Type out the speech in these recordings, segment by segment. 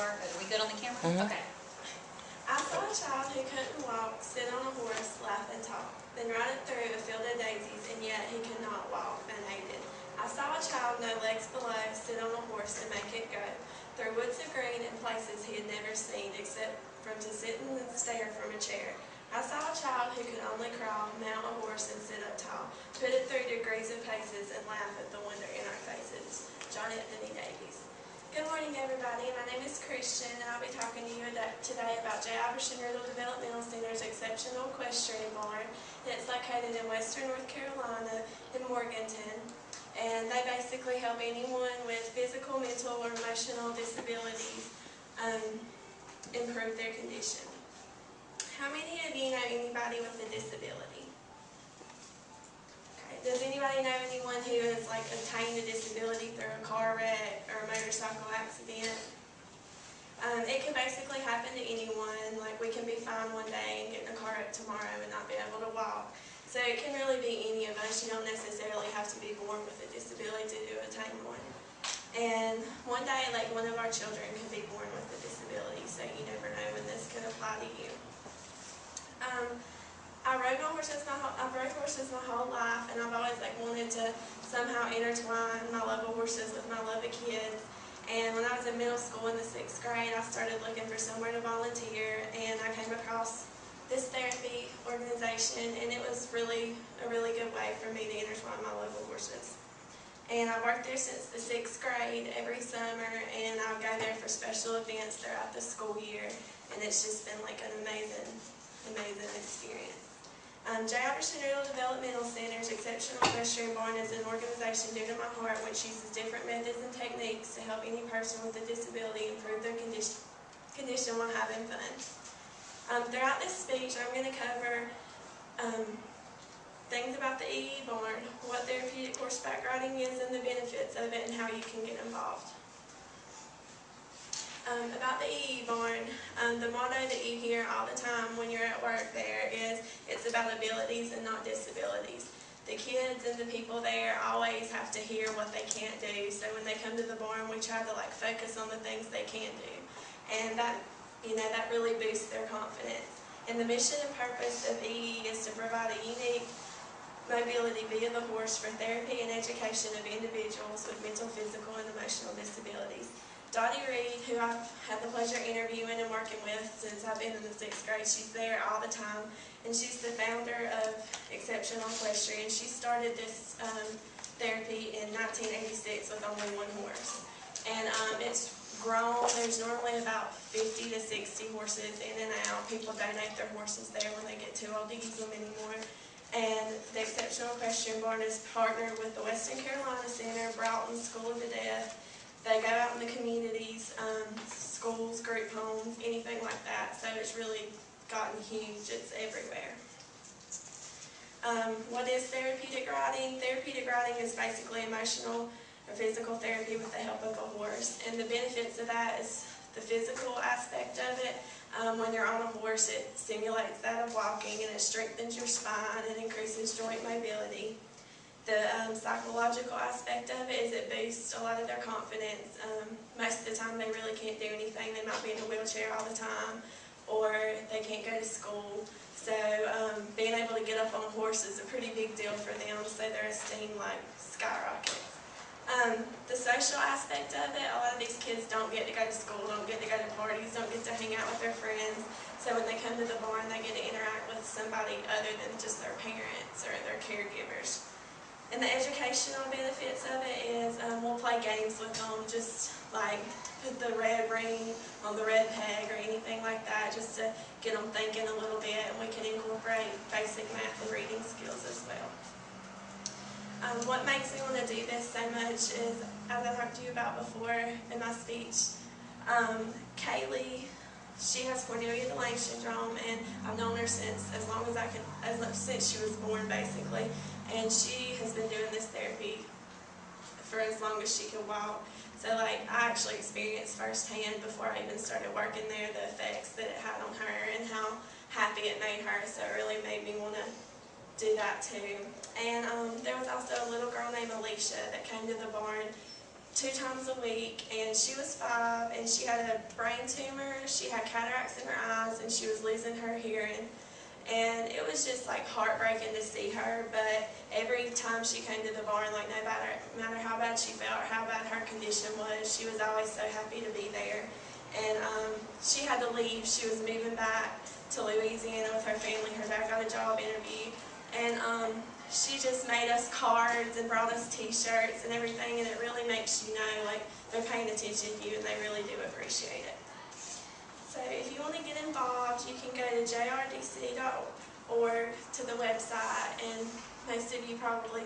Are we good on the camera? Mhm. Okay. I saw a child who couldn't walk, sit on a horse, laugh and talk, then ride it through a field of daisies, and yet he could not walk unaided. I saw a child, no legs below, sit on a horse and make it go, through woods of green and places he had never seen, except from to sit and stare from a chair. I saw a child who could only crawl, mount a horse and sit up tall, put it through degrees of paces, and laugh at the wonder in our faces. John Anthony Davies. Good morning, everybody. My name is Christian, and I'll be talking to you today about J. Iverson Riddle Developmental Center's exceptional equestrian barn. It's located in western North Carolina in Morganton, and they basically help anyone with physical, mental, or emotional disabilities improve their condition. How many of you know anybody with a disability? Does anybody know anyone who has obtained a disability through a car wreck or a motorcycle accident? It can basically happen to anyone. Like, we can be fine one day and get in a car wreck tomorrow and not be able to walk. So it can really be any of us. You don't necessarily have to be born with a disability to attain one. And one day, one of our children could be born with a disability, so you never know when this could apply to you. I've rode horses my whole life, and I've always wanted to somehow intertwine my love of horses with my love of kids. And when I was in middle school in the 6th grade, I started looking for somewhere to volunteer, and I came across this therapy organization, and it was a really good way for me to intertwine my love of horses. And I worked there since the 6th grade every summer, and I'll go there for special events throughout the school year, and it's just been an amazing experience. J. Iverson Riddle Developmental Center's Exceptional Equestrian Barn is an organization dear to my heart which uses different methods and techniques to help any person with a disability improve their condition while having fun. Throughout this speech, I'm going to cover things about the EE barn, what therapeutic horseback riding is and the benefits of it, and how you can get involved. About the EE barn, the motto that you hear all the time when you're at work there is, it's about abilities and not disabilities. The kids and the people there always have to hear what they can't do, so when they come to the barn, we try to focus on the things they can do. And that really boosts their confidence. And the mission and purpose of EE is to provide a unique mobility via the horse for therapy and education of individuals with mental, physical, and emotional disabilities. Dottie Reed, who I've had the pleasure of interviewing and working with since I've been in the 6th grade, she's there all the time, and she's the founder of Exceptional Equestrian. She started this therapy in 1986 with only one horse, and it's grown. There's normally about 50 to 60 horses in and out. People donate their horses there when they get too old to use them anymore. And the Exceptional Equestrian Barn is partnered with the Western Carolina Center, Broughton School of the Deaf. They go out in the communities, schools, group homes, anything like that. So it's really gotten huge. It's everywhere. What is therapeutic riding? Therapeutic riding is basically emotional or physical therapy with the help of a horse. And the benefits of that is the physical aspect of it. When you're on a horse, it simulates that of walking, and it strengthens your spine and increases joint mobility. The psychological aspect of it is it boosts a lot of their confidence. Most of the time they really can't do anything. They might be in a wheelchair all the time, or they can't go to school. So being able to get up on a horse is a pretty big deal for them, so their esteem skyrockets. The social aspect of it, a lot of these kids don't get to go to school, don't get to go to parties, don't get to hang out with their friends. So when they come to the barn, they get to interact with somebody other than just their parents or their caregivers. And the educational benefits of it is we'll play games with them, just put the red ring on the red peg or anything like that, just to get them thinking a little bit, and we can incorporate basic math and reading skills as well. What makes me want to do this so much is, as I talked to you about before in my speech, Kaylee, she has Cornelia-de-Lange syndrome, and I've known her since since she was born, basically. And she has been doing this therapy for as long as she could walk. So I actually experienced firsthand before I even started working there the effects that it had on her and how happy it made her. So it really made me want to do that too. And there was also a little girl named Alicia that came to the barn 2 times a week, and she was 5, and she had a brain tumor, she had cataracts in her eyes, and she was losing her hearing. And it was just like heartbreaking to see her, but every time she came to the barn, like no matter how bad she felt or how bad her condition was, she was always so happy to be there. And she had to leave. She was moving back to Louisiana with her family. Her dad got a job interview, and she just made us cards and brought us t-shirts and everything, and it really makes you know like they're paying attention to you and they really do appreciate it. So if you want to get involved, you can go to jrdc.org to the website, and most of you probably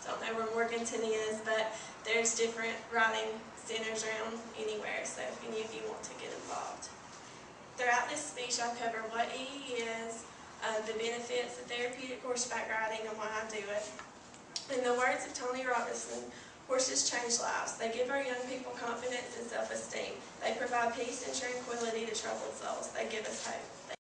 don't know where Morganton is, but there's different riding centers around anywhere, so if any of you want to get involved. Throughout this speech, I'll cover what EE is, the benefits of therapeutic horseback riding, and why I do it. In the words of Tony Robinson, horses change lives. They give our young people confidence and self-esteem. They provide peace and tranquility to troubled souls. They give us hope.